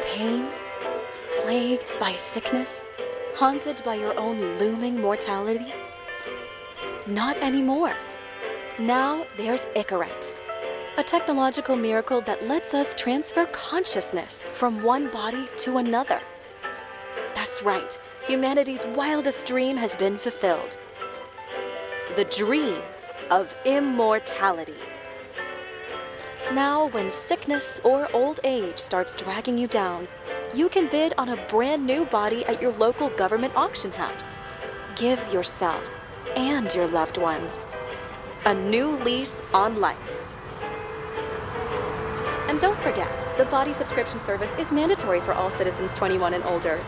pain? Plagued by sickness? Haunted by your own looming mortality? Not anymore. Now there's Igre, a technological miracle that lets us transfer consciousness from one body to another. That's right, humanity's wildest dream has been fulfilled. The dream of immortality. Now, when sickness or old age starts dragging you down, you can bid on a brand new body at your local government auction house. Give yourself and your loved ones a new lease on life. And don't forget, the body subscription service is mandatory for all citizens 21 and older.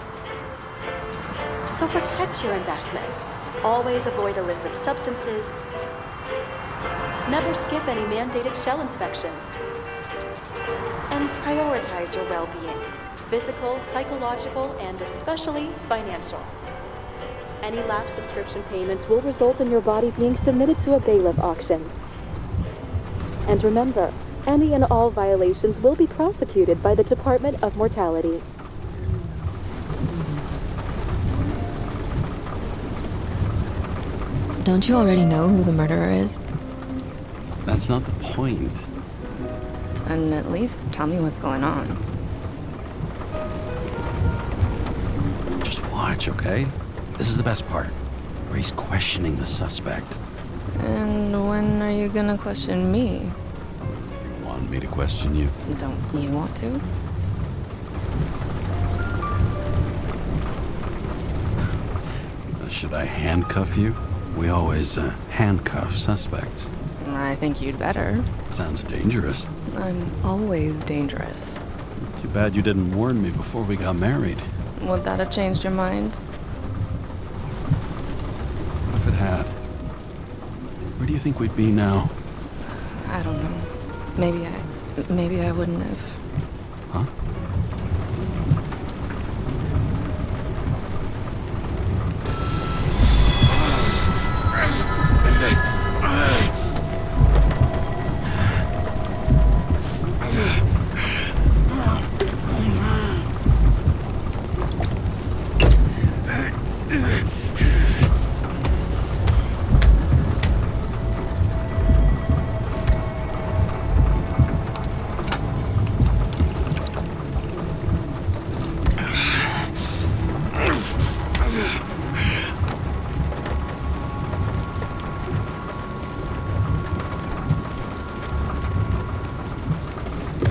So protect your investment. Always avoid illicit substances. Never skip any mandated shell inspections. And prioritize your well-being, physical, psychological, and especially financial. Any lapsed subscription payments will result in your body being submitted to a bailiff auction. And remember, any and all violations will be prosecuted by the Department of Mortality. Don't you already know who the murderer is? That's not the point. And at least tell me what's going on. Just watch, okay? This is the best part, where he's questioning the suspect. And when are you gonna question me? You want me to question you? Don't you want to? Should I handcuff you? We always handcuff suspects. I think you'd better. Sounds dangerous. I'm always dangerous. Too bad you didn't warn me before we got married. Would that have changed your mind? What if it had? Where do you think we'd be now? I don't know. Maybe I wouldn't have. Huh?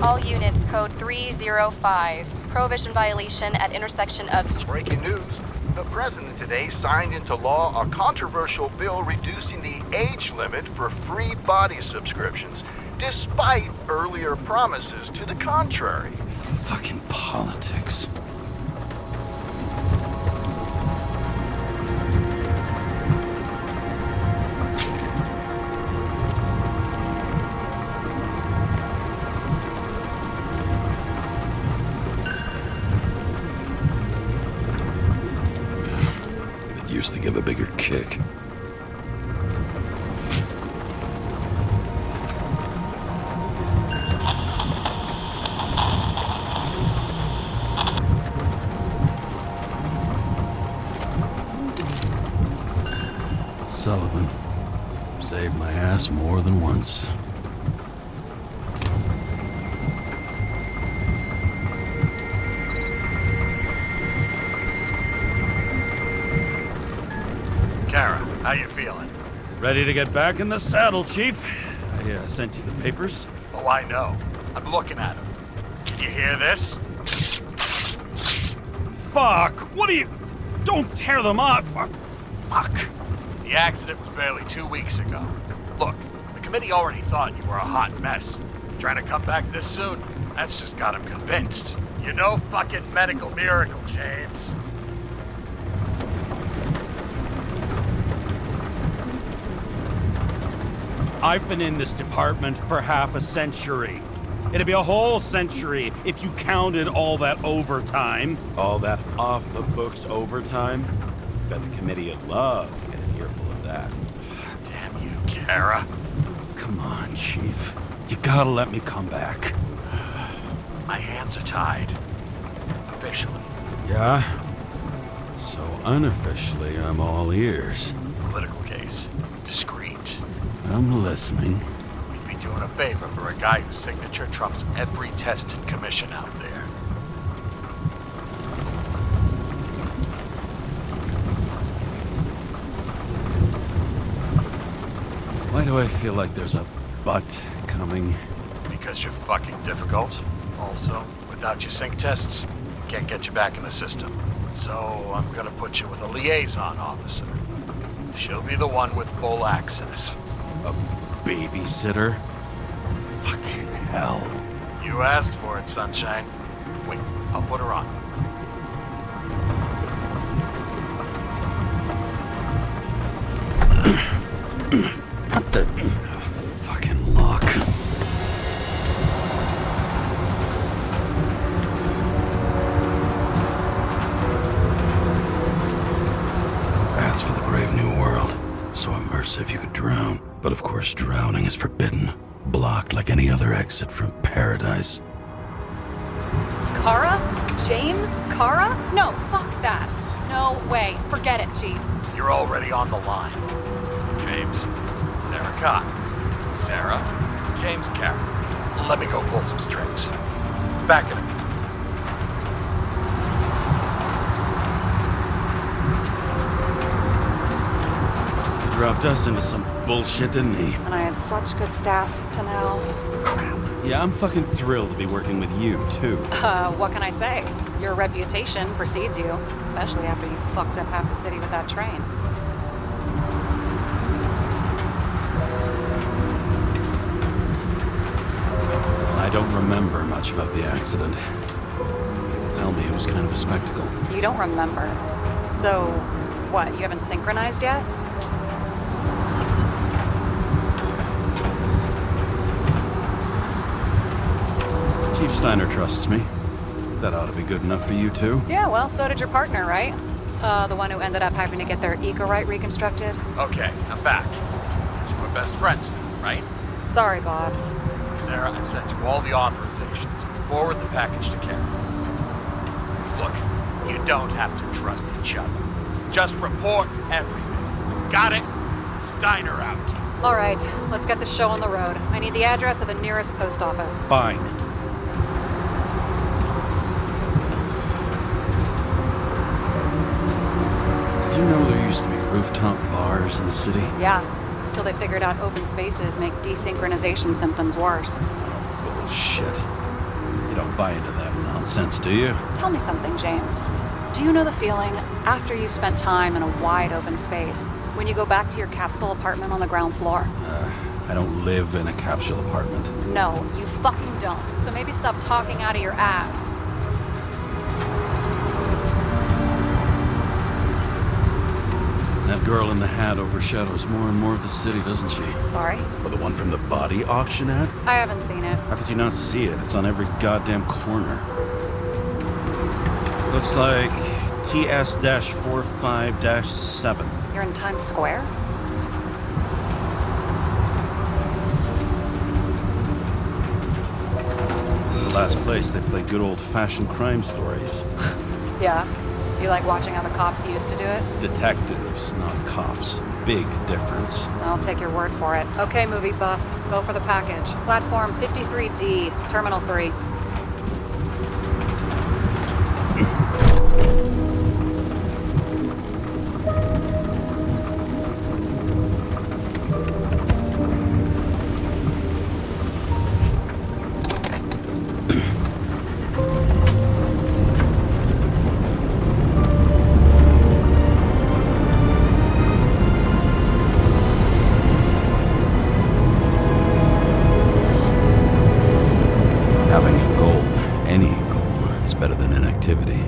All units, code 305. Prohibition violation at intersection of... Breaking news. The president today signed into law a controversial bill reducing the age limit for free body subscriptions, despite earlier promises to the contrary. Fucking politics. Used to give a bigger kick. Sullivan saved my ass more than once. Kara, how you feeling? Ready to get back in the saddle, Chief. I sent you the papers. Oh, I know. I'm looking at them. Can you hear this? Fuck! What are you... Don't tear them up! Fuck! The accident was barely 2 weeks ago. Look, the committee already thought you were a hot mess. Trying to come back this soon? That's just got them convinced. You're no fucking medical miracle, James. I've been in this department for half a century. It'd be a whole century if you counted all that overtime. All that off-the-books overtime. Bet the committee would love to get an earful of that. Damn you, Kara. Come on, Chief. You gotta let me come back. My hands are tied. officially. Yeah? So unofficially, I'm all ears. Political case. Discreet. I'm listening. We'd be doing a favor for a guy whose signature trumps every test and commission out there. Why do I feel like there's a but coming? Because you're fucking difficult. Also, without your sync tests, can't get you back in the system. So I'm gonna put you with a liaison officer. She'll be the one with full access. A babysitter? Fucking hell. You asked for it, sunshine. Wait, I'll put her on. What the... fucking lock. That's for the brave new world. So immersive you could drown. But of course drowning is forbidden. Blocked like any other exit from paradise. Karra? James Karra? No, fuck that. No way. Forget it, Chief. You're already on the line. James, Sara Kei. Sara, James Karra. Let me go pull some strings. Back in a minute. He dropped us into some bullshit, didn't he? And I had such good stats up to now. Crap. Yeah, I'm fucking thrilled to be working with you, too. What can I say? Your reputation precedes you, especially after you fucked up half the city with that train. I don't remember much about the accident. People tell me it was kind of a spectacle. You don't remember. So, what, you haven't synchronized yet? Chief Steiner trusts me. That ought to be good enough for you, too. Yeah, well, so did your partner, right? The one who ended up having to get their eco-right reconstructed? Okay, I'm back. You were best friends, right? Sorry, boss. Sara, I've sent you all the authorizations. Forward the package to Karen. Look, you don't have to trust each other. Just report everything. Got it? Steiner out. All right, let's get the show on the road. I need the address of the nearest post office. Fine. Did you know there used to be rooftop bars in the city? Yeah, until they figured out open spaces make desynchronization symptoms worse. Bullshit. You don't buy into that nonsense, do you? Tell me something, James. Do you know the feeling after you've spent time in a wide open space, when you go back to your capsule apartment on the ground floor? I don't live in a capsule apartment. No, you fucking don't. So maybe stop talking out of your ass. That girl in the hat overshadows more and more of the city, doesn't she? Sorry? Or the one from the body auction ad? I haven't seen it. How could you not see it? It's on every goddamn corner. Looks like TS-45-7. You're in Times Square? This is the last place they play good old-fashioned crime stories. Yeah. You like watching how the cops used to do it? Detectives, not cops. Big difference. I'll take your word for it. Okay, movie buff. Go for the package. Platform 53D, Terminal 3. Having a goal, any goal, is better than inactivity.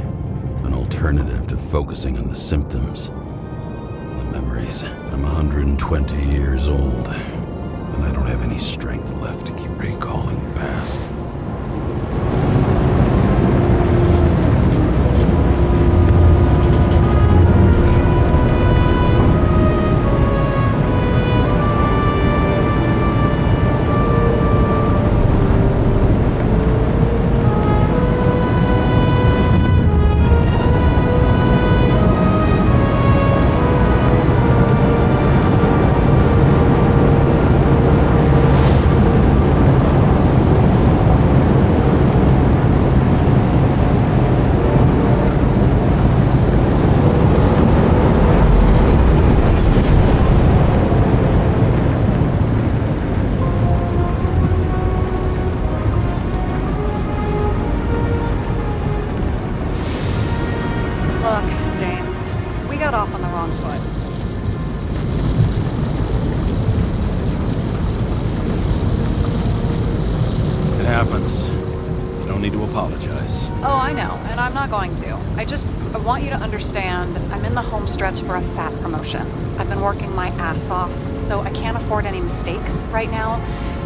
An alternative to focusing on the symptoms. The memories. I'm 120 years old, and I don't have any strength left to keep recalling the past. It happens. You don't need to apologize. Oh, I know, and I'm not going to. I want you to understand, I'm in the home stretch for a fat promotion. I've been working my ass off, so I can't afford any mistakes right now.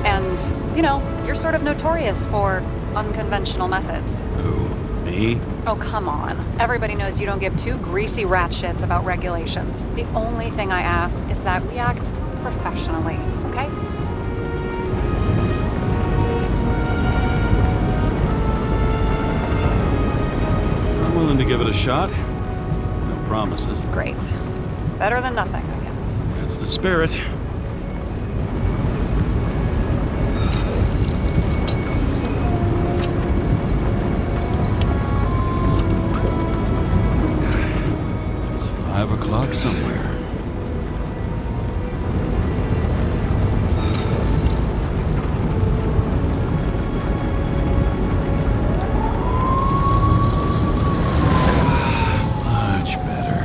And, you know, you're sort of notorious for unconventional methods. Who? Me? Oh, come on. Everybody knows you don't give two greasy rat shits about regulations. The only thing I ask is that we act professionally, okay? I'm willing to give it a shot. No promises. Great. Better than nothing, I guess. That's the spirit. It's 5 o'clock somewhere. Much better.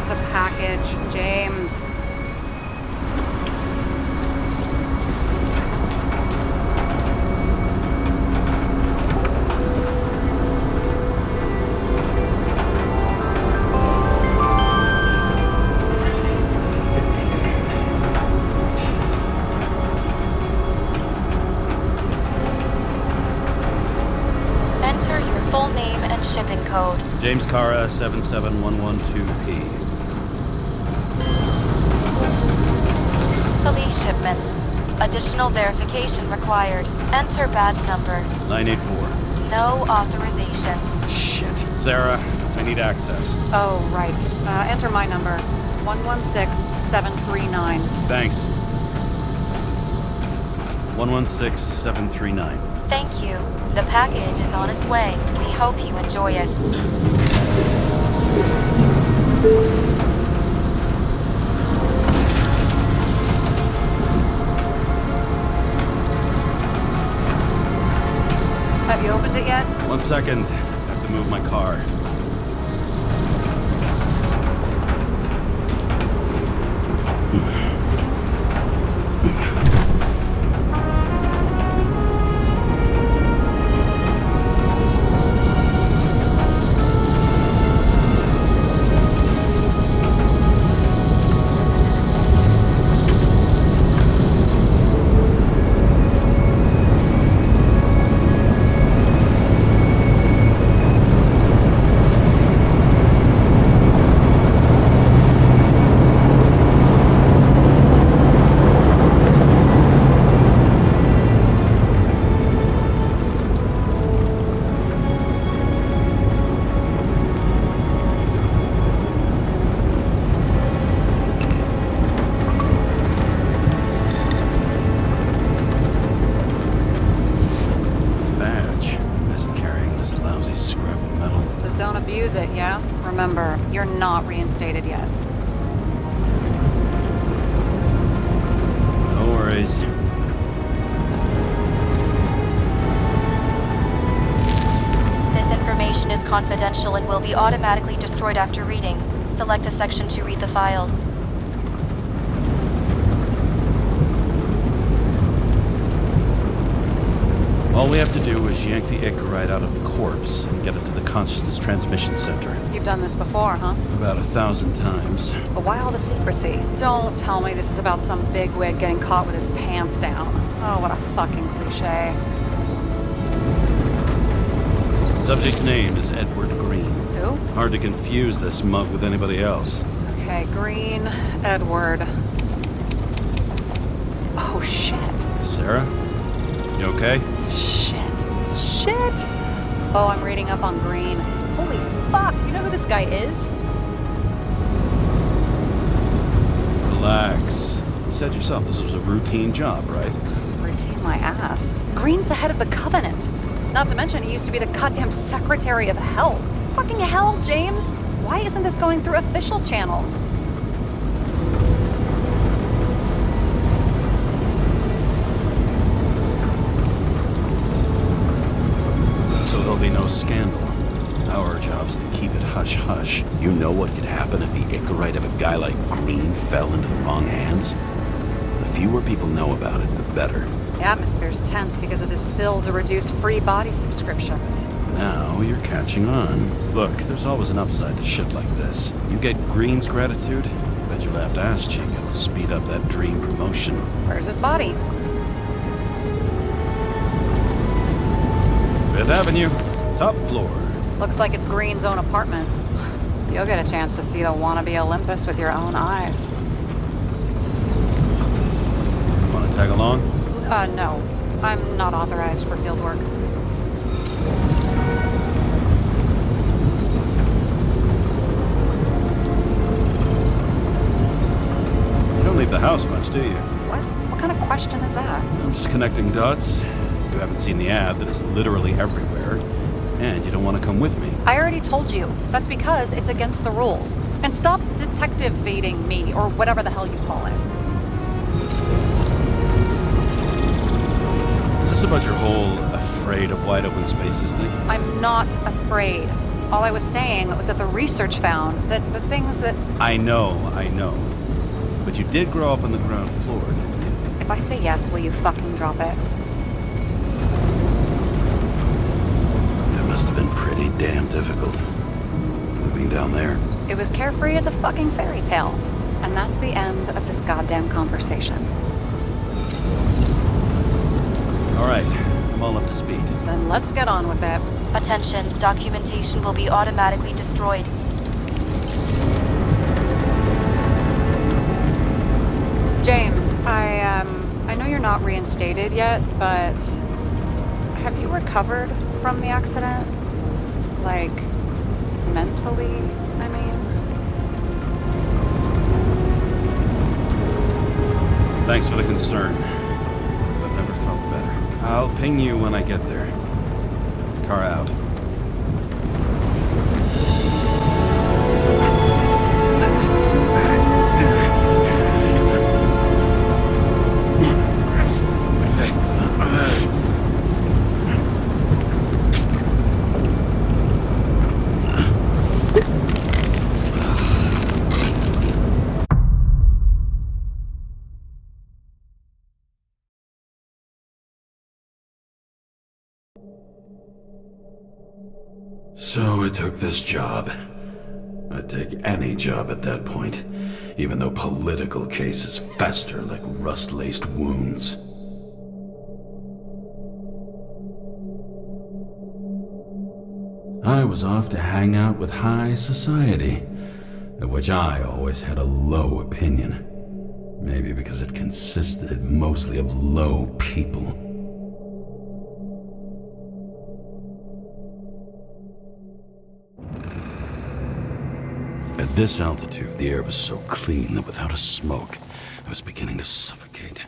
The package, James. Enter your full name and shipping code. James Karra, 77112P. Police shipment. Additional verification required. Enter badge number. 984. No authorization. Shit. Sarah, I need access. Oh, right. Enter my number. 116739. Thanks. 116739. Thank you. The package is on its way. We hope you enjoy it. Have you opened it yet? 1 second. I have to move my car. Don't abuse it, yeah? Remember, you're not reinstated yet. No worries. This information is confidential and will be automatically destroyed after reading. Select a section to read the files. All we have to do is yank the Igre out of the corpse and get it to the consciousness transmission center. You've done this before, huh? About 1,000 times. But why all the secrecy? Don't tell me this is about some bigwig getting caught with his pants down. Oh, what a fucking cliche. Subject's name is Edward Green. Who? Hard to confuse this mug with anybody else. Okay, Green, Edward. Oh, shit. Sarah? You okay? Shit. Oh, I'm reading up on Green. Holy fuck, you know who this guy is? Relax. You said yourself this was a routine job, right? Routine my ass. Green's the head of the Covenant. Not to mention he used to be the goddamn Secretary of Health. Fucking hell, James. Why isn't this going through official channels? So there'll be no scandal. Our job's to keep it hush-hush. You know what could happen if the Igre of a guy like Green fell into the wrong hands? The fewer people know about it, the better. The atmosphere's tense because of this bill to reduce free body subscriptions. Now you're catching on. Look, there's always an upside to shit like this. You get Green's gratitude, bet your left ass cheek it'll speed up that dream promotion. Where's his body? 5th Avenue, top floor. Looks like it's Green's own apartment. You'll get a chance to see the wannabe Olympus with your own eyes. Wanna tag along? No. I'm not authorized for field work. You don't leave the house much, do you? What? What kind of question is that? I'm just connecting dots. You haven't seen the ad that is literally everywhere, and you don't want to come with me. I already told you. That's because it's against the rules. And stop detective-vating me, or whatever the hell you call it. Is this about your whole afraid of wide open spaces thing? I'm not afraid. All I was saying was that the research found that the things that... I know. But you did grow up on the ground floor, didn't you? If I say yes, will you fucking drop it? It must have been pretty damn difficult. Moving down there. It was carefree as a fucking fairy tale. And that's the end of this goddamn conversation. All right, I'm all up to speed. Then let's get on with it. Attention, documentation will be automatically destroyed. James, I know you're not reinstated yet, but have you recovered from the accident? Like, mentally, I mean? Thanks for the concern. I've never felt better. I'll ping you when I get there. Car out. So I took this job. I'd take any job at that point, even though political cases fester like rust-laced wounds. I was off to hang out with high society, of which I always had a low opinion. Maybe because it consisted mostly of low people. At this altitude, the air was so clean that without a smoke, I was beginning to suffocate.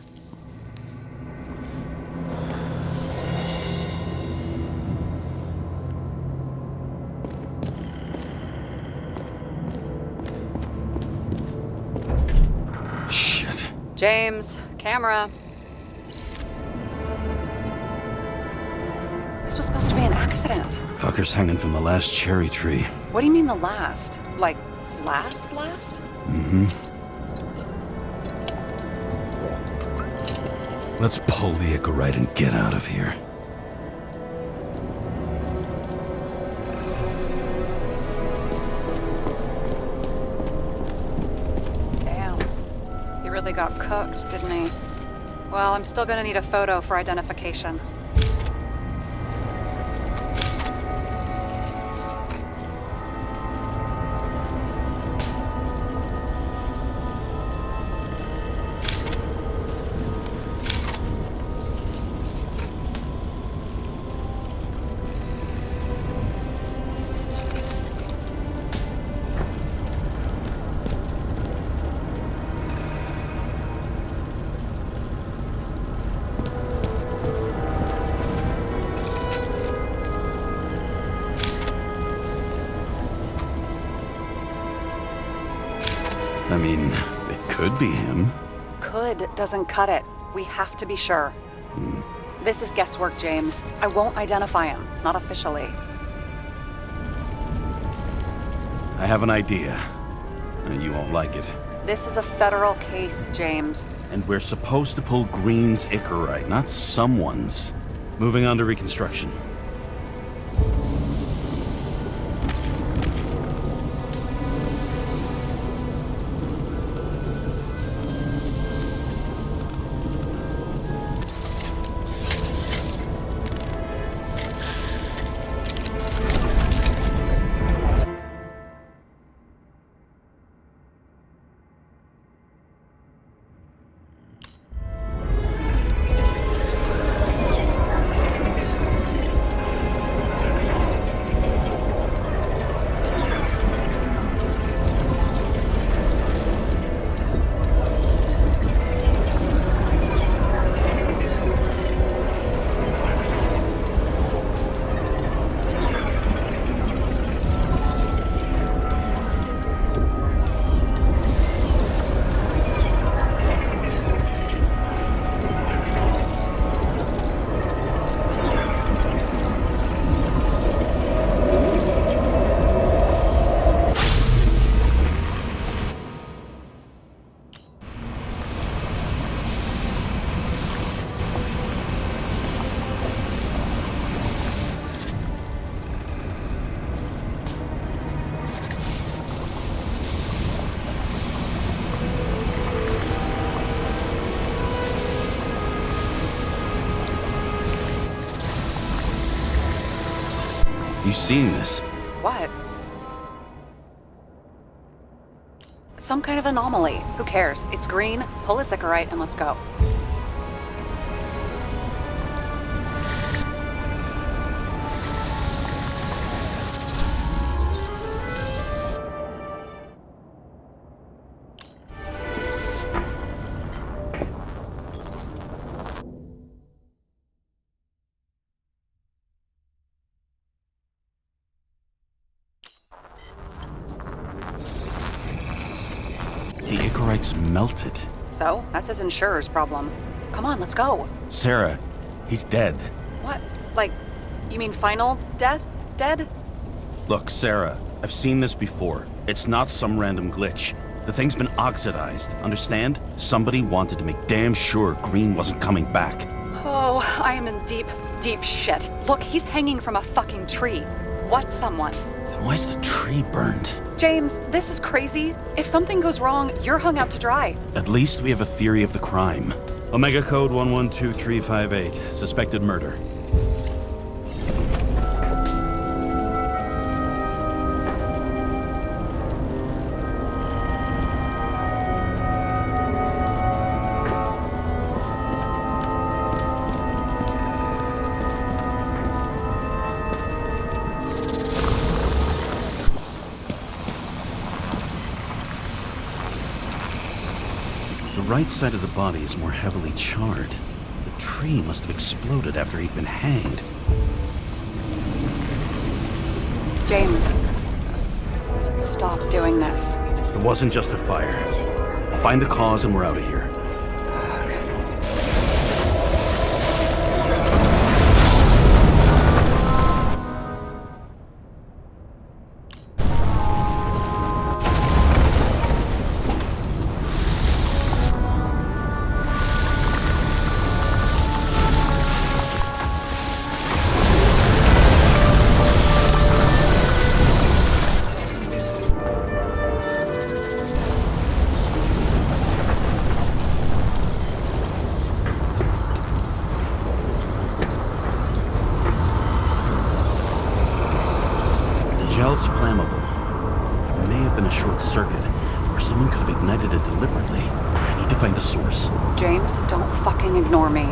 Shit. James, camera. This was supposed to be an accident. Fucker's hanging from the last cherry tree. What do you mean the last? Like, last? Mm-hmm. Let's pull the Igre and get out of here. cooked, didn't he? Well, I'm still gonna need a photo for identification. I mean, it could be him. Could doesn't cut it. We have to be sure. This is guesswork, James. I won't identify him, not officially. I have an idea. You won't like it. This is a federal case, James. And we're supposed to pull Green's Igre, not someone's. Moving on to reconstruction. You seen this? What? Some kind of anomaly. Who cares? It's green, pull its Icarite, and let's go. The Icarite's melted. So, that's his insurer's problem. Come on, let's go. Sarah, he's dead. What? Like, you mean final death? Dead? Look, Sarah, I've seen this before. It's not some random glitch. The thing's been oxidized, understand? Somebody wanted to make damn sure Green wasn't coming back. Oh, I am in deep, deep shit. Look, he's hanging from a fucking tree. What's someone? Then why's the tree burned? James, this is crazy. If something goes wrong, you're hung out to dry. At least we have a theory of the crime. Omega code 112358. Suspected murder. The right side of the body is more heavily charred. The tree must have exploded after he'd been hanged. James, stop doing this. It wasn't just a fire. I'll find the cause and we're out of here. gel's flammable. There may have been a short circuit, or someone could have ignited it deliberately. I need to find the source. James, don't fucking ignore me.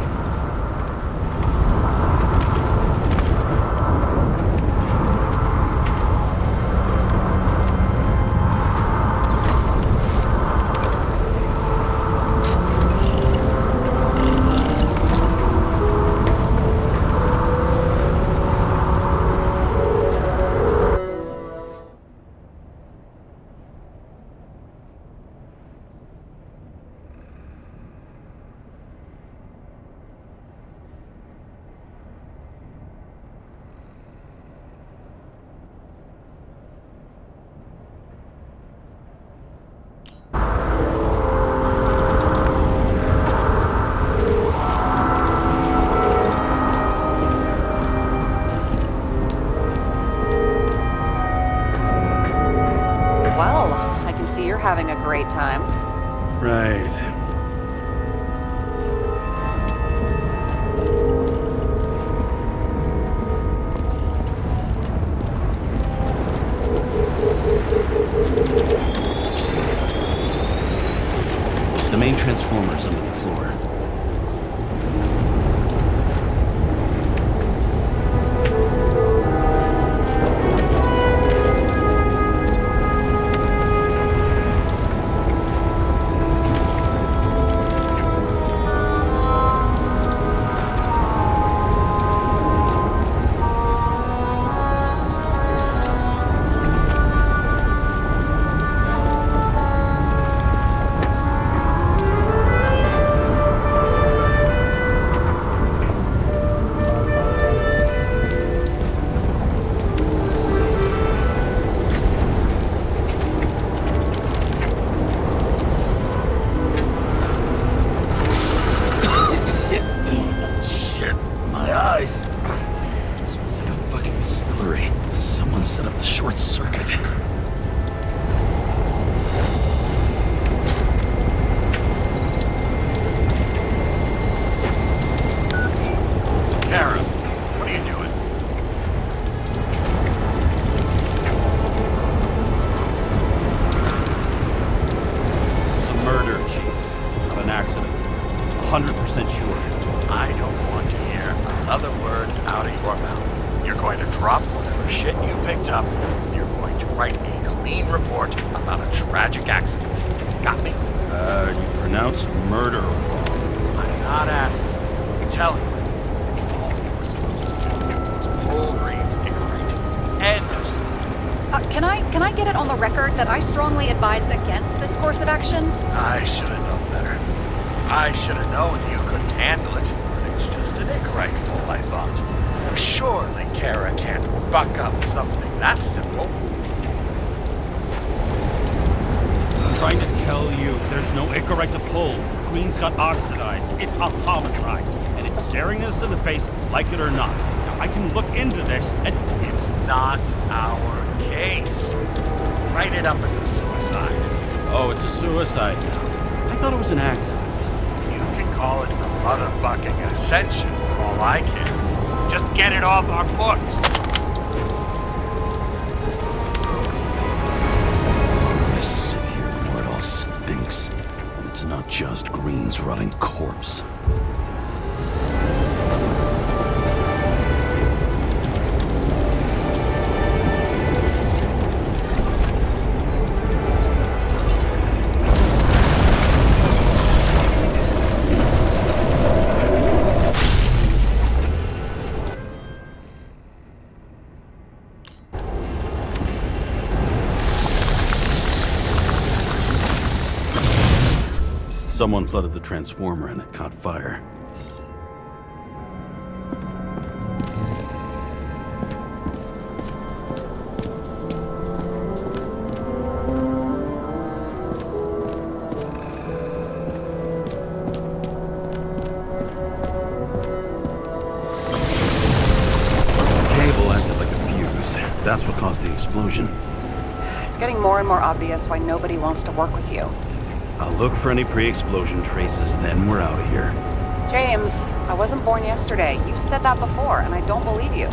Having a great time. Right. The main transformer's under the floor. Can I get it on the record that I strongly advised against this course of action? I should have known better. I should have known you couldn't handle it. It's just an Igre goal, I thought. Surely Kara can't buck up something that simple. I'm trying to tell you, there's no Igre to pull. Green's got oxidized. It's a homicide. And it's staring us in the face, like it or not. Now, I can look into this, and it's not our case. Write it up as a suicide. Oh, it's a suicide now. I thought it was an accident. You can call it a motherfucking ascension for all I care. Just get it off our books. I sit here where it all stinks. And it's not just Green's rotting corpse. Someone flooded the transformer and it caught fire. The cable acted like a fuse. That's what caused the explosion. It's getting more and more obvious why nobody wants to work with you. I'll look for any pre-explosion traces, then we're out of here. James, I wasn't born yesterday. You said that before, and I don't believe you.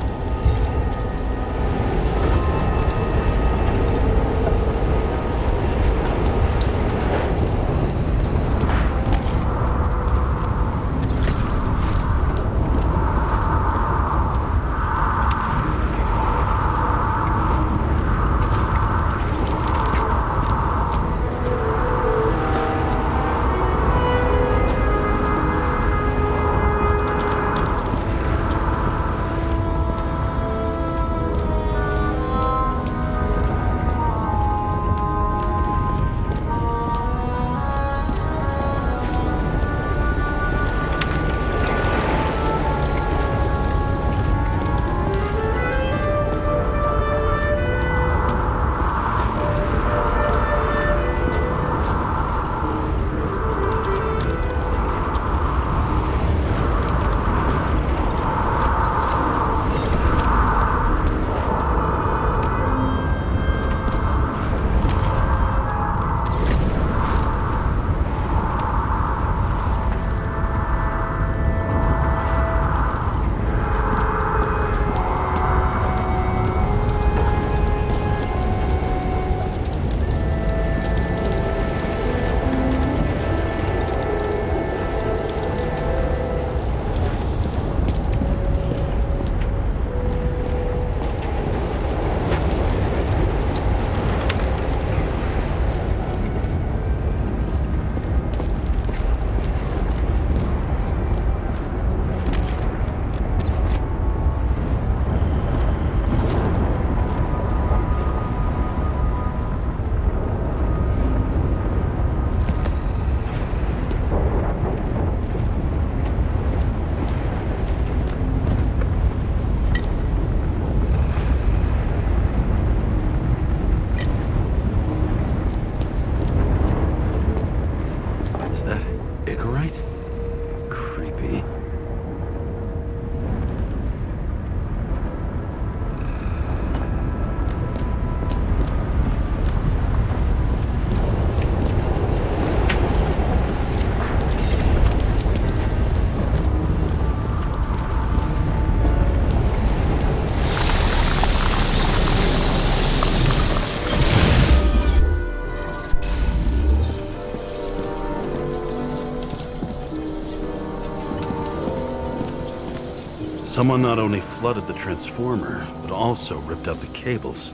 Someone not only flooded the transformer, but also ripped out the cables.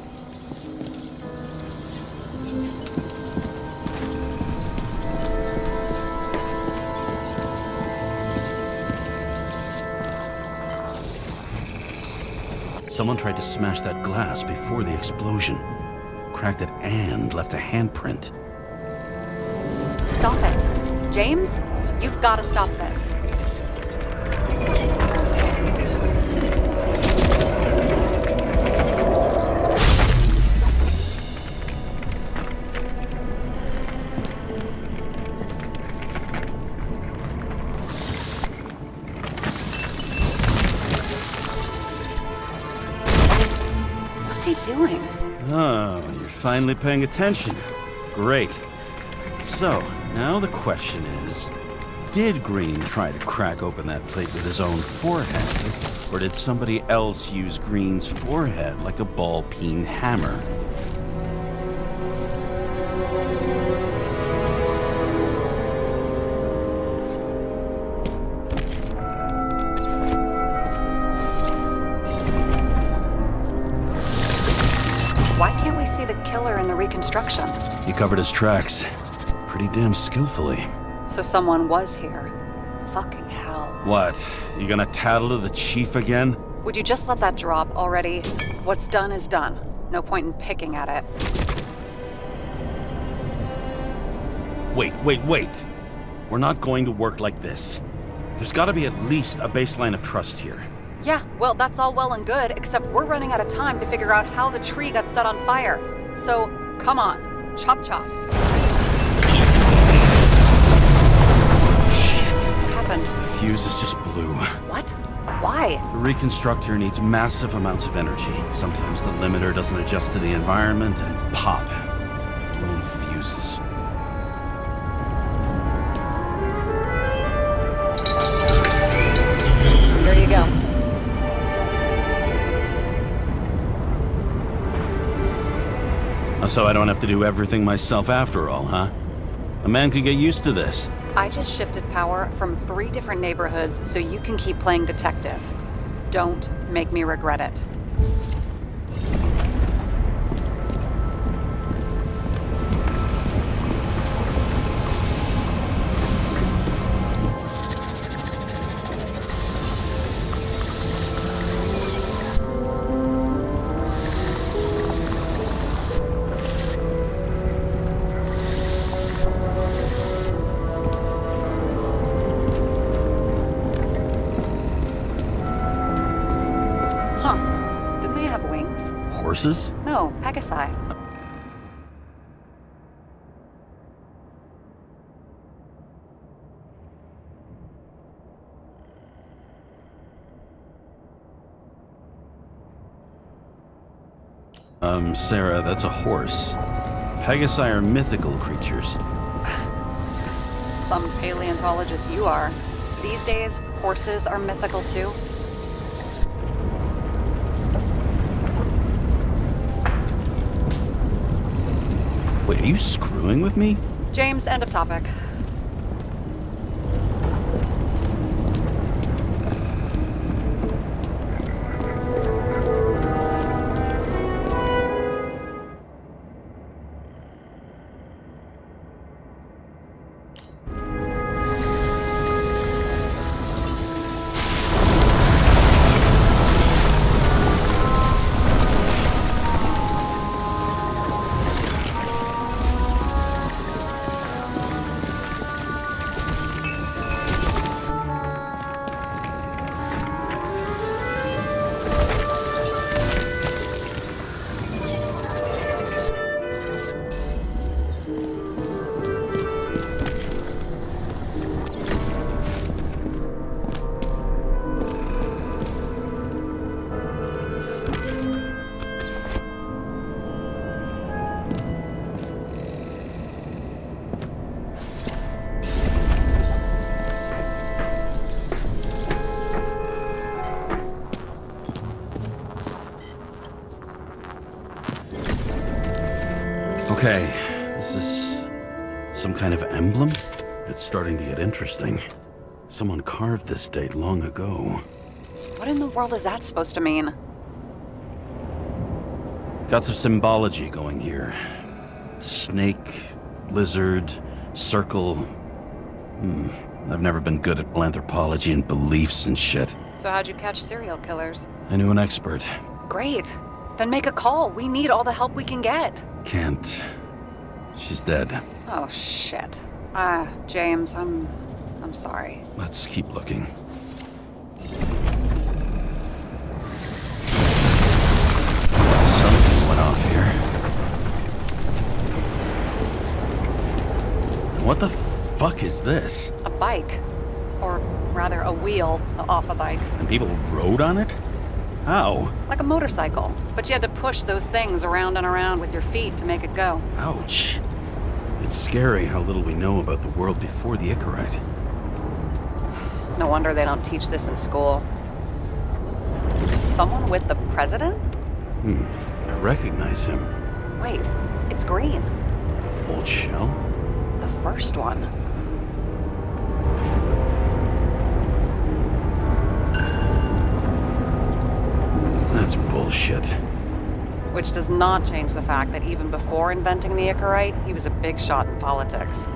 Someone tried to smash that glass before the explosion. Cracked it and left a handprint. Stop it. James, you've got to stop this. What's he doing? Oh, you're finally paying attention. Great. So, now the question is, did Green try to crack open that plate with his own forehead, or did somebody else use Green's forehead like a ball-peen hammer? Why can't we see the killer in the reconstruction? He covered his tracks pretty damn skillfully. So someone was here. Fucking hell. What? You gonna tattle to the chief again? Would you just let that drop already? What's done is done. No point in picking at it. Wait. We're not going to work like this. There's gotta be at least a baseline of trust here. Yeah, well, that's all well and good, except we're running out of time to figure out how the tree got set on fire. So, come on. Chop chop. What happened? Fuses just blew. What? Why? The reconstructor needs massive amounts of energy. Sometimes the limiter doesn't adjust to the environment and pop. Blown fuses. There you go. So I don't have to do everything myself after all, huh? A man could get used to this. I just shifted power from 3 different neighborhoods so you can keep playing detective. Don't make me regret it. Didn't they have wings? Horses? No, Pegasi. Sarah, that's a horse. Pegasi are mythical creatures. Some paleontologist you are. These days, horses are mythical too. Wait, are you screwing with me? James, end of topic. Okay, this is some kind of emblem? It's starting to get interesting. Someone carved this date long ago. What in the world is that supposed to mean? Got some symbology going here. Snake, lizard, circle. I've never been good at anthropology and beliefs and shit. So how'd you catch serial killers? I knew an expert. Great. Then make a call. We need all the help we can get. Can't. She's dead. Oh, shit. James, I'm sorry. Let's keep looking. Something went off here. What the fuck is this? A bike. Or rather, a wheel off a bike. And people rode on it? How? Like a motorcycle. But you had to push those things around and around with your feet to make it go. Ouch. It's scary how little we know about the world before the Icarite. No wonder they don't teach this in school. Someone with the president? I recognize him. Wait, it's green. Old shell? The first one. That's bullshit. Which does not change the fact that even before inventing the Icarite, he was a big shot in politics.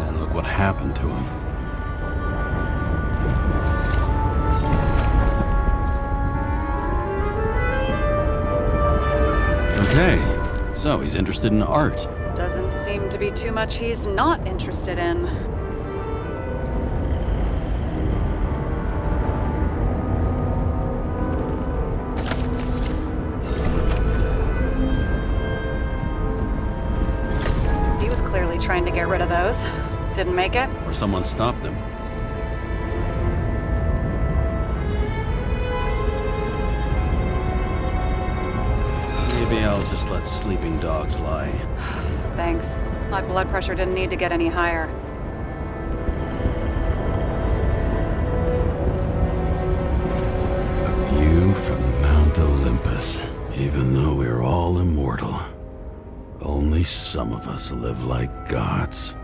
And look what happened to him. Okay, so he's interested in art. Doesn't seem to be too much he's not interested in. He was clearly trying to get rid of those. Didn't make it. Or someone stopped him. Maybe I'll just let sleeping dogs lie. Thanks. My blood pressure didn't need to get any higher. A view from Mount Olympus. Even though we're all immortal, only some of us live like gods.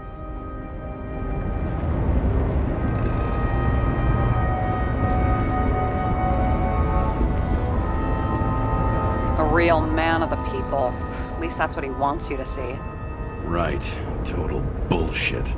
A real man of the people. At least that's what he wants you to see. Right. Total bullshit.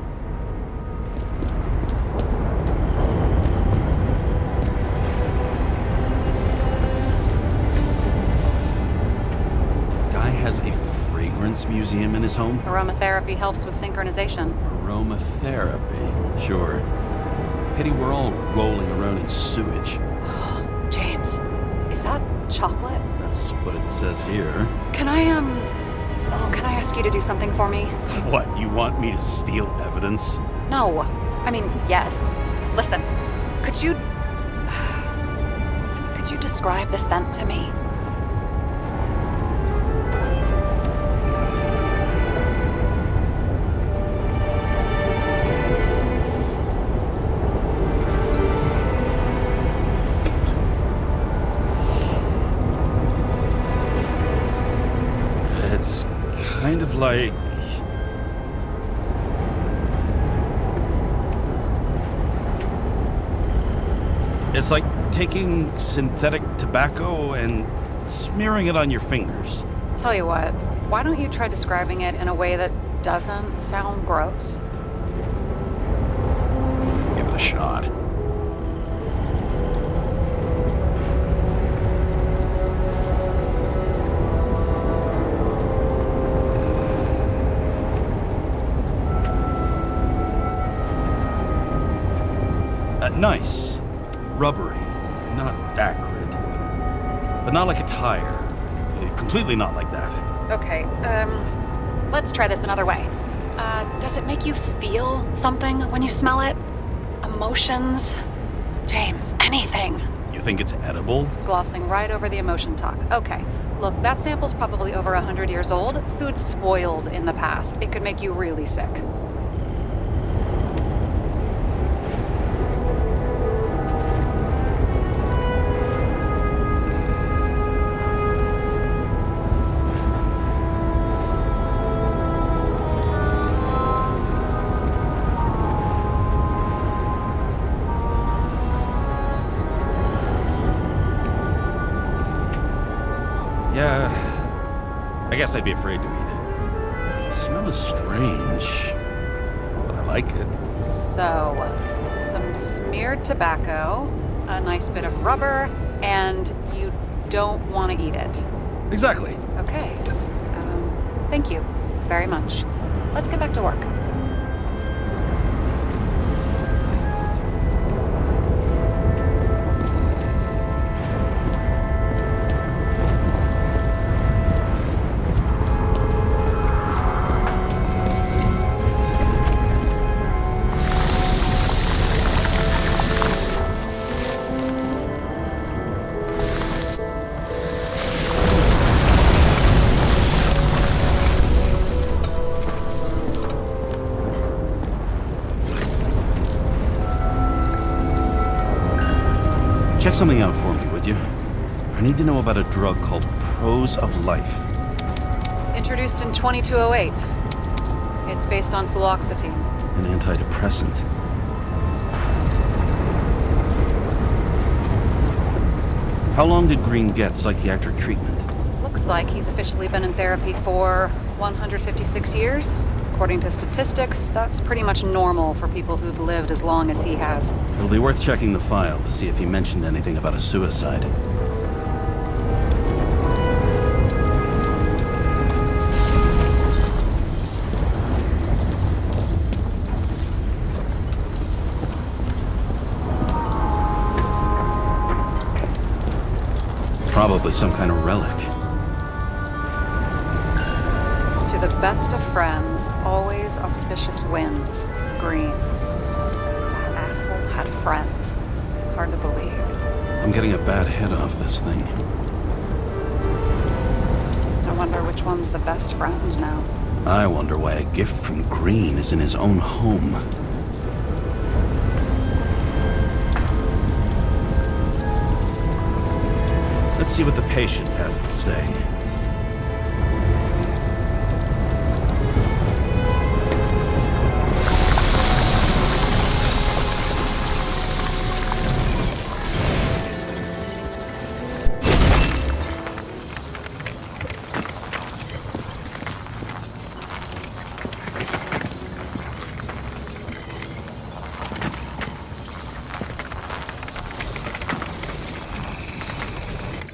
Guy has a fragrance museum in his home? Aromatherapy helps with synchronization. Aromatherapy. Sure. Pity we're all rolling around in sewage. James, is that chocolate? That's what it says here. Can I ask you to do something for me? What, you want me to steal evidence? No. I mean, yes. Listen, could you describe the scent to me? It's kind of like... It's like taking synthetic tobacco and smearing it on your fingers. Tell you what, why don't you try describing it in a way that doesn't sound gross? Give it a shot. Nice. Rubbery. Not acrid. But not like a tire. Completely not like that. Okay, let's try this another way. Does it make you feel something when you smell it? Emotions? James, anything. You think it's edible? Glossing right over the emotion talk. Okay, look, that sample's probably over 100 years old. Food spoiled in the past. It could make you really sick. Yeah, I guess I'd be afraid to eat it. The smell is strange, but I like it. So, some smeared tobacco, a nice bit of rubber, and you don't want to eat it. Exactly. Okay. Thank you very much. Let's get back to work. Check something out for me, would you? I need to know about a drug called Pros of Life. Introduced in 2208. It's based on fluoxetine. An antidepressant. How long did Green get psychiatric treatment? Looks like he's officially been in therapy for 156 years. According to statistics, that's pretty much normal for people who've lived as long as he has. It'll be worth checking the file to see if he mentioned anything about a suicide. Probably some kind of relic. To the best of friends, always auspicious winds. Green. That asshole had friends. Hard to believe. I'm getting a bad head off this thing. I wonder which one's the best friend now. I wonder why a gift from Green is in his own home. Let's see what the patient has to say.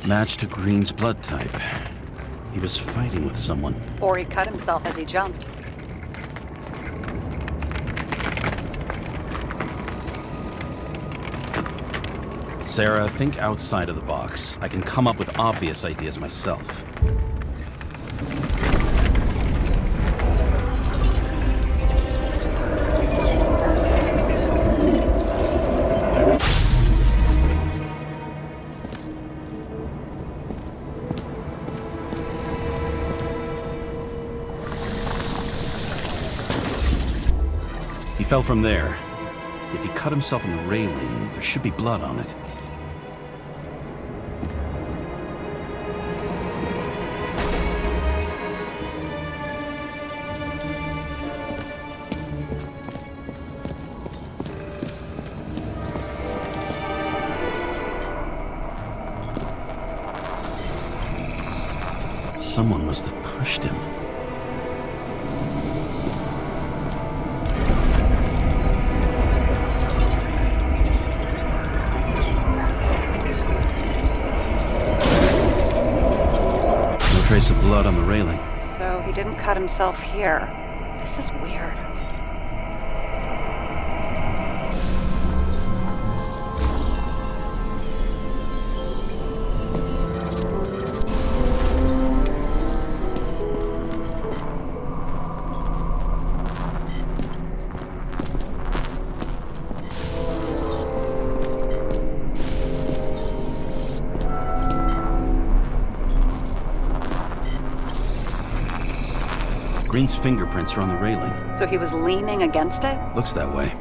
Match to Green's blood type. He was fighting with someone. Or he cut himself as he jumped. Sarah, think outside of the box. I can come up with obvious ideas myself. He fell from there. If he cut himself on the railing, there should be blood on it. Someone must have pushed him. No trace of blood on the railing. So he didn't cut himself here. This is weird. Green's fingerprints are on the railing. So he was leaning against it? Looks that way.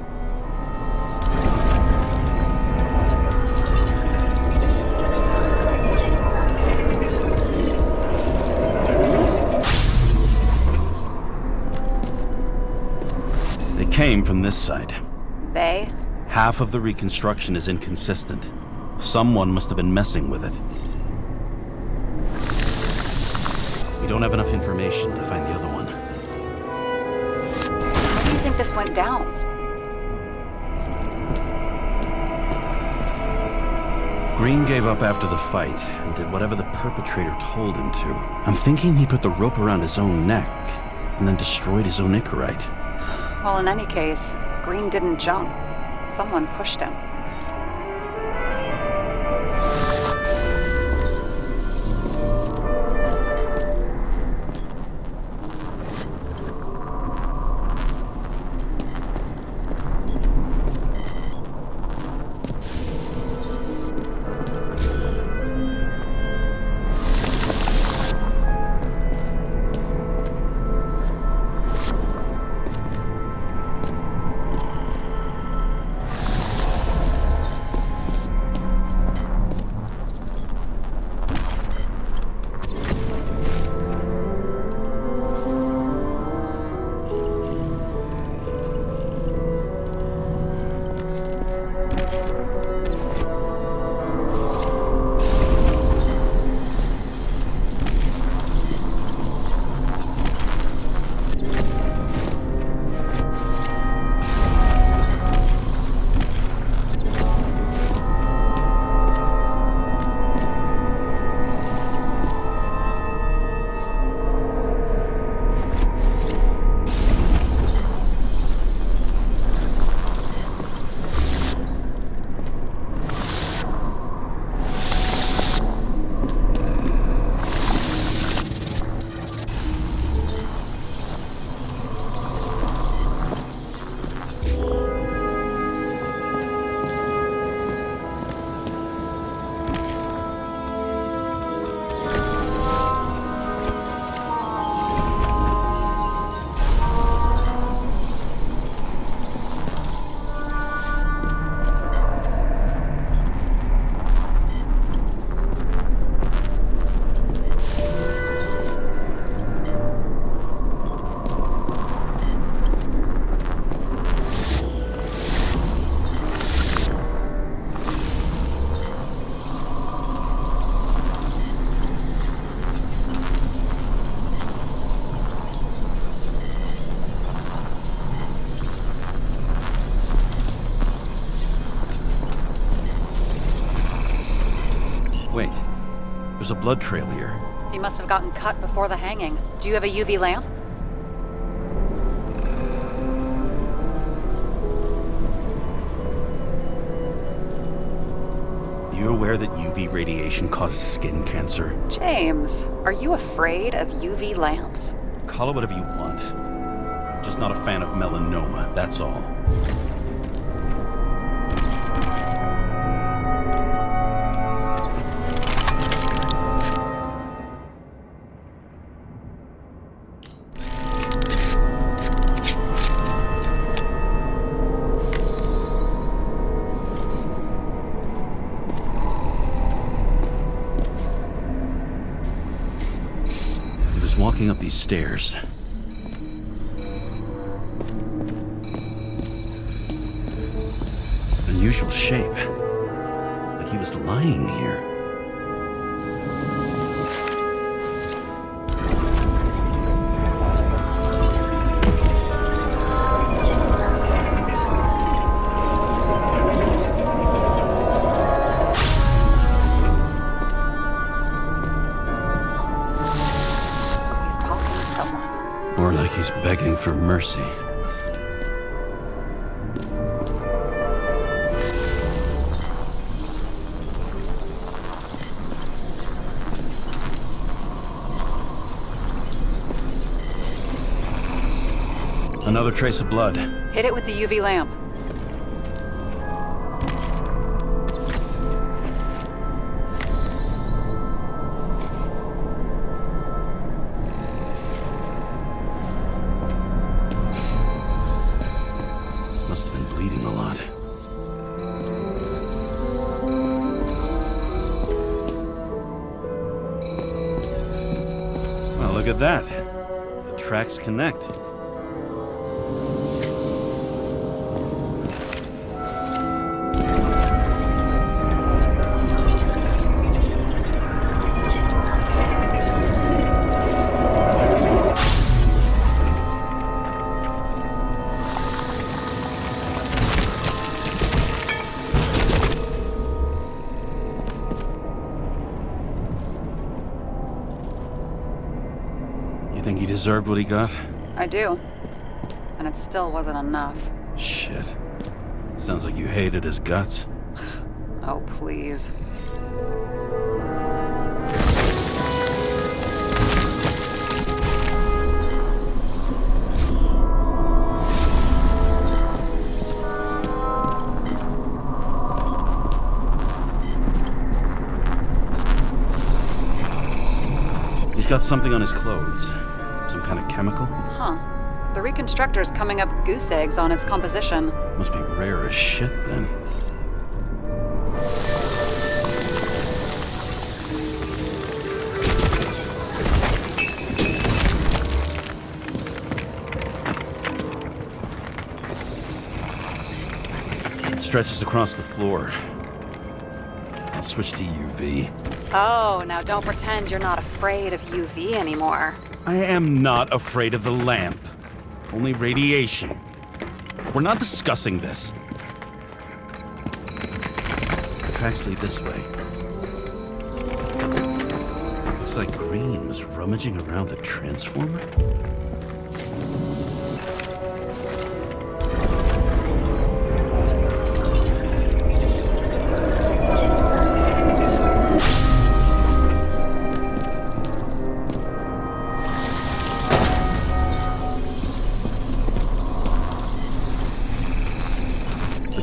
They came from this side. They? Half of the reconstruction is inconsistent. Someone must have been messing with it. We don't have enough information to find the other one. How do you think this went down? Green gave up after the fight and did whatever the perpetrator told him to. I'm thinking he put the rope around his own neck and then destroyed his own Icarite. Well, in any case, Green didn't jump. Someone pushed him. Wait, there's a blood trail here. He must have gotten cut before the hanging. Do you have a UV lamp? You aware that UV radiation causes skin cancer? James, are you afraid of UV lamps? Call it whatever you want. Just not a fan of melanoma, that's all. Walking up these stairs. Unusual shape. Like he was lying here. like he's begging for mercy. Another trace of blood. Hit it with the UV lamp. Must have been bleeding a lot. Well, look at that. The tracks connect. Think he deserved what he got? I do. And it still wasn't enough. Shit. Sounds like you hated his guts. Oh, please. He's got something on his clothes. Some kind of chemical? Huh. The reconstructor's coming up goose eggs on its composition. Must be rare as shit, then. It stretches across the floor. I'll switch to UV. Oh, now don't pretend you're not afraid of UV anymore. I am not afraid of the lamp. Only radiation. We're not discussing this. The tracks lead this way. Looks like Green was rummaging around the transformer.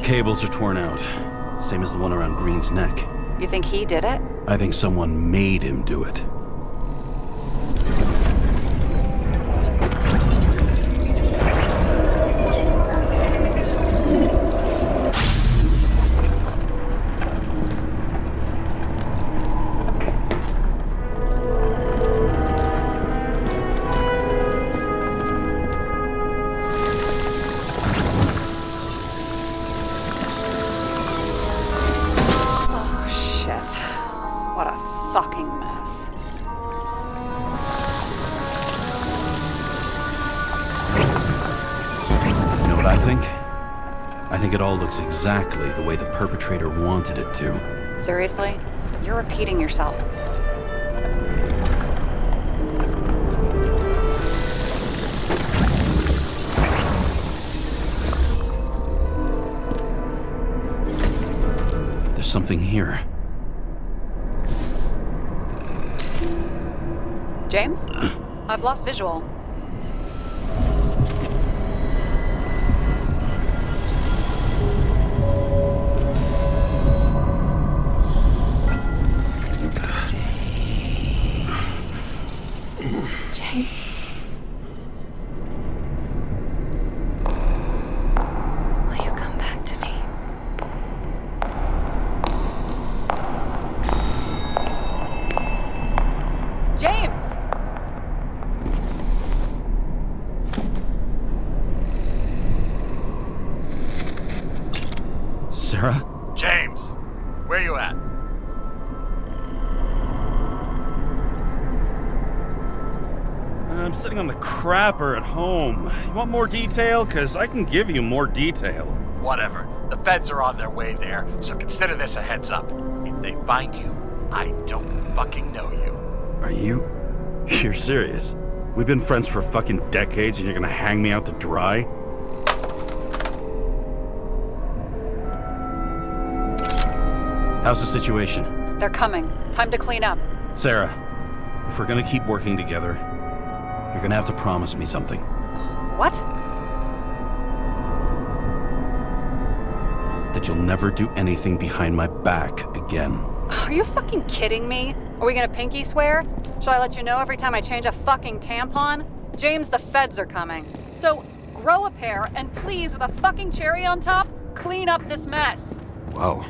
Cables are torn out, same as the one around Green's neck. You think he did it? I think someone made him do it. I think it all looks exactly the way the perpetrator wanted it to. Seriously? You're repeating yourself. There's something here. James? I've lost visual. Sarah? James, where you at? I'm sitting on the crapper at home. You want more detail? Because I can give you more detail. Whatever. The feds are on their way there, so consider this a heads up. If they find you, I don't fucking know you. Are you? You're serious? We've been friends for fucking decades and you're gonna hang me out to dry? How's the situation? They're coming. Time to clean up. Sarah, if we're gonna keep working together, you're gonna have to promise me something. What? That you'll never do anything behind my back again. Are you fucking kidding me? Are we gonna pinky swear? Should I let you know every time I change a fucking tampon? James, the feds are coming. So, grow a pair, and please, with a fucking cherry on top, clean up this mess. Whoa.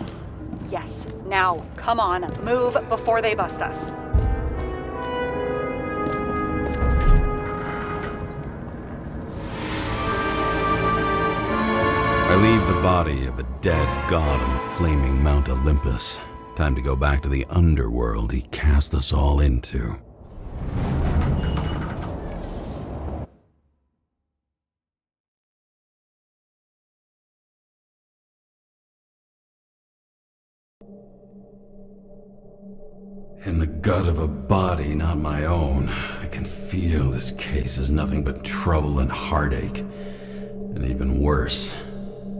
Yes, now, come on, move before they bust us. I leave the body of a dead god on the flaming Mount Olympus. Time to go back to the underworld he cast us all into. In the gut of a body not my own, I can feel this case is nothing but trouble and heartache. And even worse,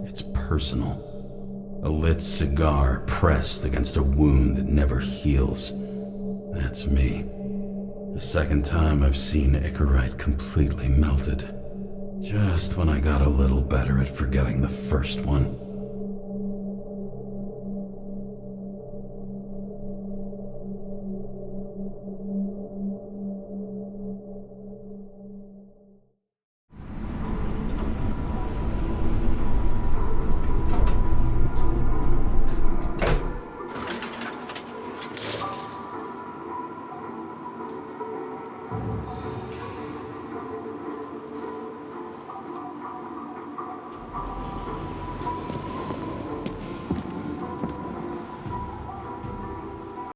it's personal. A lit cigar pressed against a wound that never heals. That's me. The second time I've seen Icarite completely melted. Just when I got a little better at forgetting the first one.